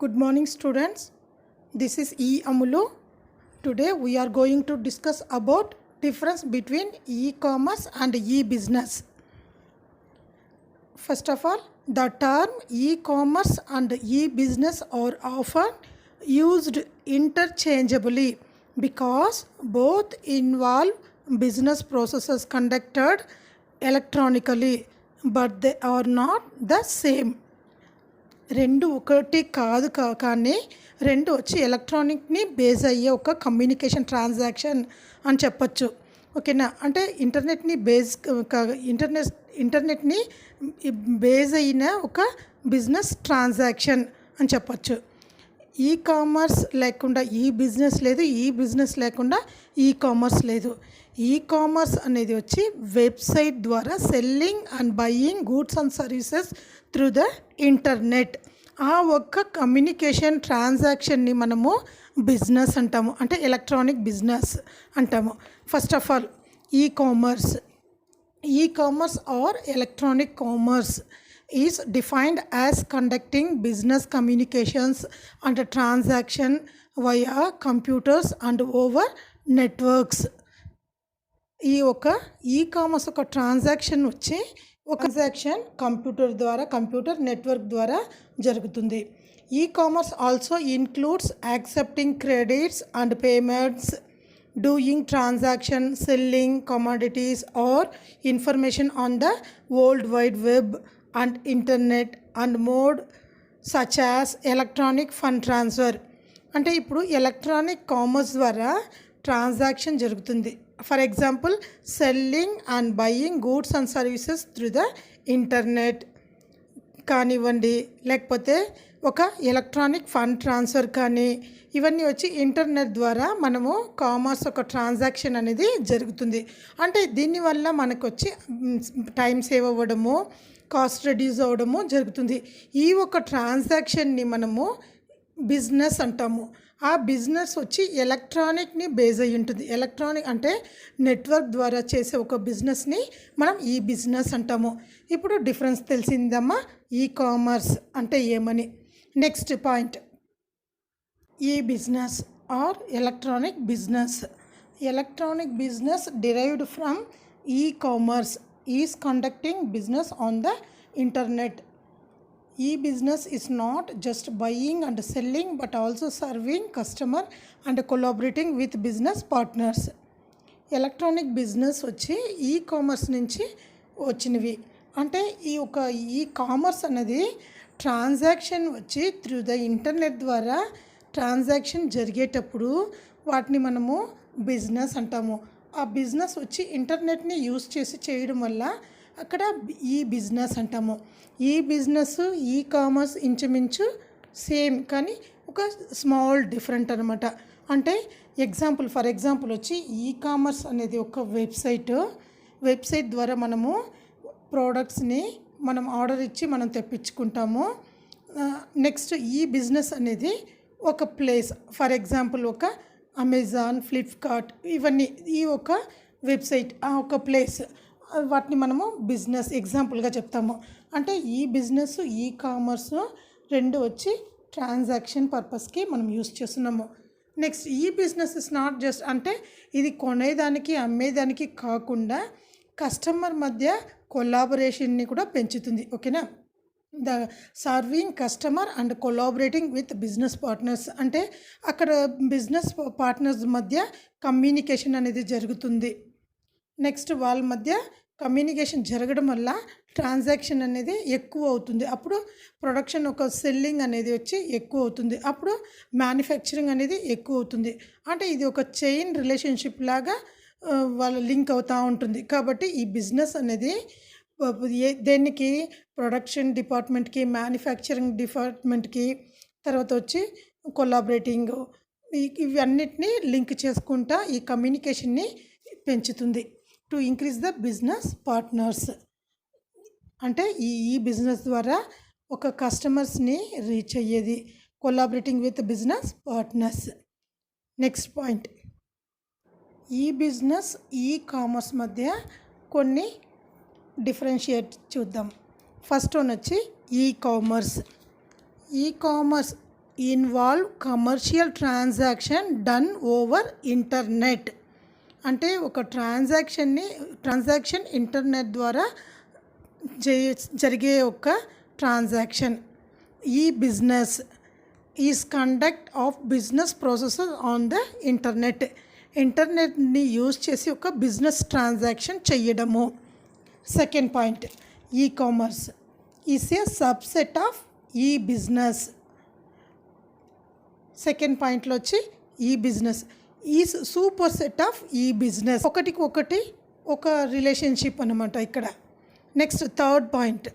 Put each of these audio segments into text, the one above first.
Good morning, students. This is E. Amulu. Today we are going to discuss about difference between e-commerce and e-business. First of all, the term e-commerce and e-business are often used interchangeably because both involve business processes conducted electronically, but they are not the same. రెండు ఒకటి కాదు కానీ రెండు వచ్చి ఎలక్ట్రానిక్ని base అయ్యే ఒక communication transaction అని చెప్పచ్చు. ఓకేనా, అంటే ఇంటర్నెట్ని బేస్ అయిన ఒక బిజినెస్ ట్రాన్సాక్షన్ అని చెప్పచ్చు. ఈ కామర్స్ లేకుండా ఈ బిజినెస్ లేదు, ఈ బిజినెస్ లేకుండా ఈ కామర్స్ లేదు. ఈ కామర్స్ అనేది వచ్చి వెబ్సైట్ ద్వారా selling and buying goods and services through the internet. ఆ ఒక్క కమ్యూనికేషన్ ట్రాన్సాక్షన్ని మనము బిజినెస్ అంటాము, అంటే ఎలక్ట్రానిక్ బిజినెస్ అంటాము. First of all e-commerce or electronic commerce is defined as conducting business communications and transaction via computers and over networks. E-commerce ఒక transaction వచ్చి ఒక ట్రాన్సాక్షన్ కంప్యూటర్ నెట్వర్క్ ద్వారా జరుగుతుంది. E-commerce also includes accepting credits and payments, doing transaction, selling commodities or information on the world wide web and internet and mode such as electronic fund transfer. అంటే ఇప్పుడు electronic commerce ద్వారా transaction జరుగుతుంది. For example selling and buying goods and services through the internet కానివ్వండి, లేకపోతే ఒక electronic fund transfer కానీ, ఇవన్నీ వచ్చి ఇంటర్నెట్ ద్వారా మనము కామర్స్ ఒక ట్రాన్సాక్షన్ అనేది జరుగుతుంది. అంటే దీనివల్ల మనకు వచ్చి టైం సేవ్ అవ్వడము, కాస్ట్ రెడ్యూస్ అవ్వడము జరుగుతుంది. ఈ ఒక ట్రాన్సాక్షన్ని మనము బిజినెస్ అంటాము. ఆ బిజినెస్ వచ్చి ఎలక్ట్రానిక్ని బేస్ అయ్యి ఉంటుంది. ఎలక్ట్రానిక్ అంటే నెట్వర్క్ ద్వారా చేసే ఒక బిజినెస్ని మనం ఈ బిజినెస్ అంటాము. ఇప్పుడు డిఫరెన్స్ తెలిసిందమ్మా ఈ కామర్స్ అంటే ఏమని. నెక్స్ట్ పాయింట్, ఈ business are electronic business. Electronic business derived from e-commerce is conducting business on the internet. E-business is not just buying and selling but also serving customer and collaborating with business partners. Electronic business వచ్చి e commerce నుంచి వచ్చినవి. అంటే e commerce అనేది transaction వచ్చి through the internet ద్వారా transaction జరిగేటప్పుడు వాటిని మనము బిజినెస్ అంటాము. ఆ బిజినెస్ వచ్చి ఇంటర్నెట్ని యూస్ చేసి చేయడం వల్ల అక్కడ ఈ బిజినెస్ అంటాము. ఈ బిజినెస్ ఈ కామర్స్ ఇంచుమించు సేమ్ కానీ ఒక స్మాల్ డిఫరెంట్ అనమాట. అంటే ఫర్ ఎగ్జాంపుల్ వచ్చి ఈ కామర్స్ అనేది ఒక వెబ్సైట్ ద్వారా మనము ప్రోడక్ట్స్ని మనం ఆర్డర్ ఇచ్చి మనం తెప్పించుకుంటాము. నెక్స్ట్ ఈ బిజినెస్ అనేది ఒక ప్లేస్, ఫర్ ఎగ్జాంపుల్ ఒక అమెజాన్, ఫ్లిప్కార్ట్, ఇవన్నీ ఈ ఒక వెబ్సైట్, ఆ ఒక ప్లేస్, వాటిని మనము బిజినెస్ ఎగ్జాంపుల్గా చెప్తాము. అంటే ఈ బిజినెస్ ఈ కామర్స్ రెండు వచ్చి ట్రాన్సాక్షన్ పర్పస్కి మనం యూస్ చేస్తున్నాము. నెక్స్ట్ ఈ బిజినెస్ ఇస్ నాట్ జస్ట్ అంటే ఇది కొనేదానికి అమ్మేదానికి కాకుండా కస్టమర్ మధ్య కొలాబరేషన్ని కూడా పెంచుతుంది. ఓకేనా, the serving customer and collaborating with business partners. అంటే అక్కడ బిజినెస్ పార్ట్నర్స్ మధ్య కమ్యూనికేషన్ అనేది జరుగుతుంది. నెక్స్ట్ వాళ్ళ మధ్య కమ్యూనికేషన్ జరగడం వల్ల ట్రాన్సాక్షన్ అనేది ఎక్కువ అవుతుంది. అప్పుడు ప్రొడక్షన్ ఒక సెల్లింగ్ అనేది వచ్చి ఎక్కువ అవుతుంది. అప్పుడు మ్యానుఫ్యాక్చరింగ్ అనేది ఎక్కువ అవుతుంది. అంటే ఇది ఒక చైన్ రిలేషన్షిప్ లాగా వాళ్ళ లింక్ అవుతూ ఉంటుంది. కాబట్టి ఈ బిజినెస్ అనేది దేనికి ప్రొడక్షన్ డిపార్ట్మెంట్కి, మ్యానుఫ్యాక్చరింగ్ డిపార్ట్మెంట్కి, తర్వాత వచ్చి కొలాబరేటింగ్, ఇవన్నిటిని లింక్ చేసుకుంటా ఈ కమ్యూనికేషన్ని పెంచుతుంది to increase the business partners. అంటే ఈ బిజినెస్ ద్వారా ఒక కస్టమర్స్ని రీచ్ అయ్యేది, collaborating with business partners. Next point, ఈ బిజినెస్ ఈ కామర్స్ మధ్య కొన్ని డిఫరెన్షియేట్ చూద్దాం. ఫస్ట్ వన్ వచ్చి e commerce. E commerce involve commercial transaction done over internet. అంటే ఒక ట్రాన్సాక్షన్ ఇంటర్నెట్ ద్వారా జరిగే ఒక transaction. E business is conduct of business processes on the ఇంటర్నెట్ని యూజ్ చేసి ఒక బిజినెస్ ట్రాన్సాక్షన్ చేయడము. Second point, e commerce is a subset of e business. Second పాయింట్లో వచ్చి e business is super set of e business. ఒకటికి ఒకటి ఒక relationship అనమాట ఇక్కడ. Next third point,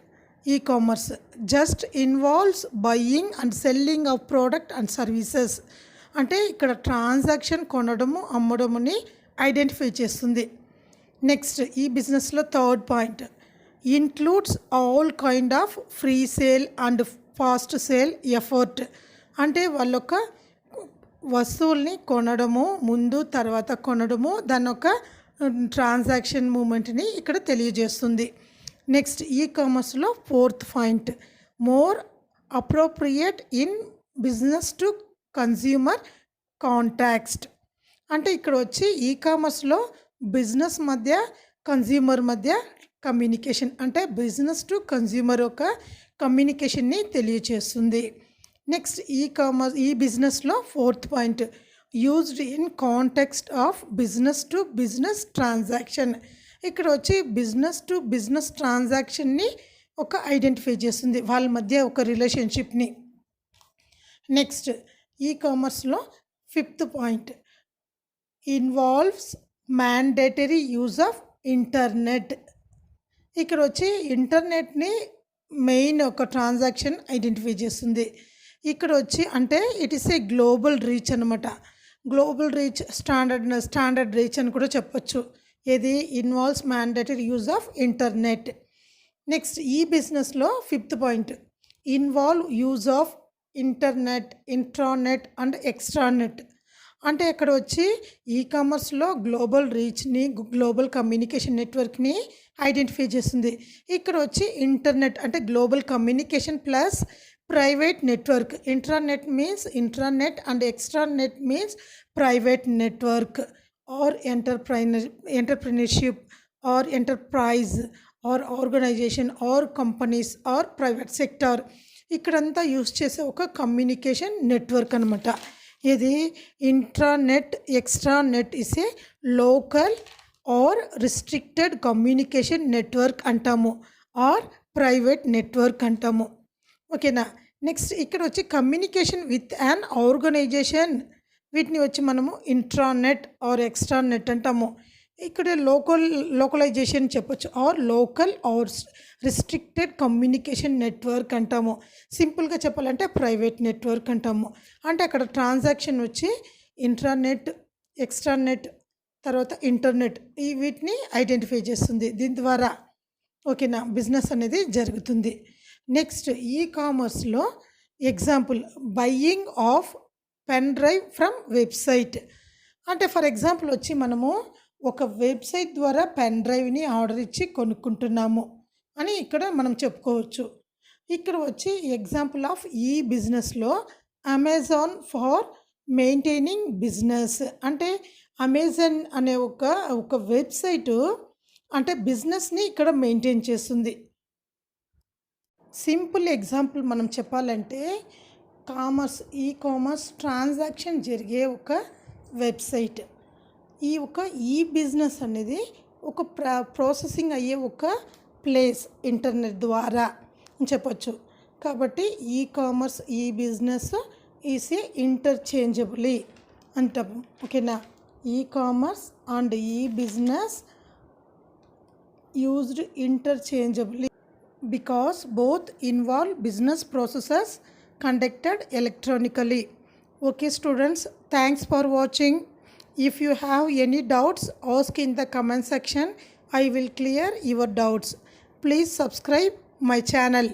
e commerce just involves buying and selling of product and services. అంటే ఇక్కడ transaction కొనడము అమ్మడముని identify చేస్తుంది. నెక్స్ట్ ఈ బిజినెస్లో third point, includes all kind of free sale and fast sale effort. అంటే వాళ్ళొక వస్తువుల్ని కొనడము, ముందు తర్వాత కొనడము, దాని ఒక ట్రాన్సాక్షన్ మూమెంట్ని ఇక్కడ తెలియజేస్తుంది. నెక్స్ట్ ఈ కామర్స్లో fourth point, more appropriate in business to consumer context. అంటే ఇక్కడ వచ్చి ఈ కామర్స్లో బిజినెస్ మధ్య కన్జ్యూమర్ మధ్య కమ్యూనికేషన్, అంటే బిజినెస్ టు కన్జ్యూమర్ ఒక కమ్యూనికేషన్ని తెలియజేస్తుంది. నెక్స్ట్ ఈ బిజినెస్లో fourth point, used in context of business to business transaction. ఇక్కడ వచ్చి బిజినెస్ టు బిజినెస్ ట్రాన్సాక్షన్ని ఒక ఐడెంటిఫై చేస్తుంది, వాళ్ళ మధ్య ఒక రిలేషన్షిప్ని. నెక్స్ట్ ఈ కామర్స్లో fifth point, involves mandatory use of internet. ఇక్కడ వచ్చి ఇంటర్నెట్ని మెయిన్ ఒక ట్రాన్సాక్షన్ ఐడెంటిఫై చేస్తుంది. ఇక్కడ వచ్చి అంటే it is a global reach అనమాట. గ్లోబల్ రీచ్, స్టాండర్డ్ రీచ్ అని కూడా చెప్పొచ్చు. ఇది involves mandatory use of internet. Next e బిజినెస్లో fifth point, involve use of internet, intranet and extranet. అంటే ఇక్కడ వచ్చి ఈ కామర్స్లో గ్లోబల్ రీచ్ని, గ్లోబల్ కమ్యూనికేషన్ నెట్వర్క్ని ఐడెంటిఫై చేస్తుంది. ఇక్కడ వచ్చి ఇంటర్నెట్ అంటే global communication plus private network. Intranet means intranet and extranet means private network or entrepreneurship or enterprise or organization or companies or private sector. ఇక్కడంతా యూస్ చేసే ఒక కమ్యూనికేషన్ నెట్వర్క్ అనమాట. ఇది intranet, extranet is a local or restricted communication network అంటాము, or private network అంటాము. ఓకేనా. Next ఇక్కడ వచ్చి కమ్యూనికేషన్ విత్ యాన్ ఆర్గనైజేషన్, వీటిని వచ్చి మనము ఇంట్రానెట్ ఆర్ ఎక్స్ట్రానెట్ అంటాము. ఇక్కడ లోకలైజేషన్ చెప్పొచ్చు, or local or restricted communication network అంటాము. సింపుల్గా చెప్పాలంటే ప్రైవేట్ నెట్వర్క్ అంటాము. అంటే అక్కడ ట్రాన్సాక్షన్ వచ్చి ఇంట్రానెట్, ఎక్స్ట్రానెట్, తర్వాత ఇంటర్నెట్, వీటిని ఐడెంటిఫై చేస్తుంది. దీని ద్వారా ఓకేనా బిజినెస్ అనేది జరుగుతుంది. నెక్స్ట్ ఈ కామర్స్లో example, buying of pen drive from website. అంటే ఫర్ ఎగ్జాంపుల్ వచ్చి మనము ఒక వెబ్సైట్ ద్వారా పెన్ డ్రైవ్ని ఆర్డర్ ఇచ్చి కొనుక్కుంటున్నాము అని ఇక్కడ మనం చెప్పుకోవచ్చు. ఇక్కడ వచ్చి ఎగ్జాంపుల్ ఆఫ్ ఈ బిజినెస్లో అమెజాన్ ఫర్ మెయింటైనింగ్ బిజినెస్. అంటే అమెజాన్ అనే ఒక వెబ్సైటు అంటే బిజినెస్ని ఇక్కడ మెయింటైన్ చేస్తుంది. సింపుల్ ఎగ్జాంపుల్ మనం చెప్పాలంటే ఈ కామర్స్ ట్రాన్సాక్షన్ జరిగే ఒక వెబ్సైట్. ఈ బిజినెస్ అనేది ఒక ప్రాసెసింగ్ అయ్యే ఒక ప్లేస్ ఇంటర్నెట్ ద్వారా అని చెప్పచ్చు. కాబట్టి ఈ కామర్స్ ఈ బిజినెస్ ఈజ్ ఏ ఇంటర్చేంజబుల్లీ అంటాము. ఓకేనా. E commerce and e business used interchangeably because both involve business processes conducted electronically. Okay students, thanks for watching. If you have any doubts, ask in the comment section. I will clear your doubts. Please subscribe my channel.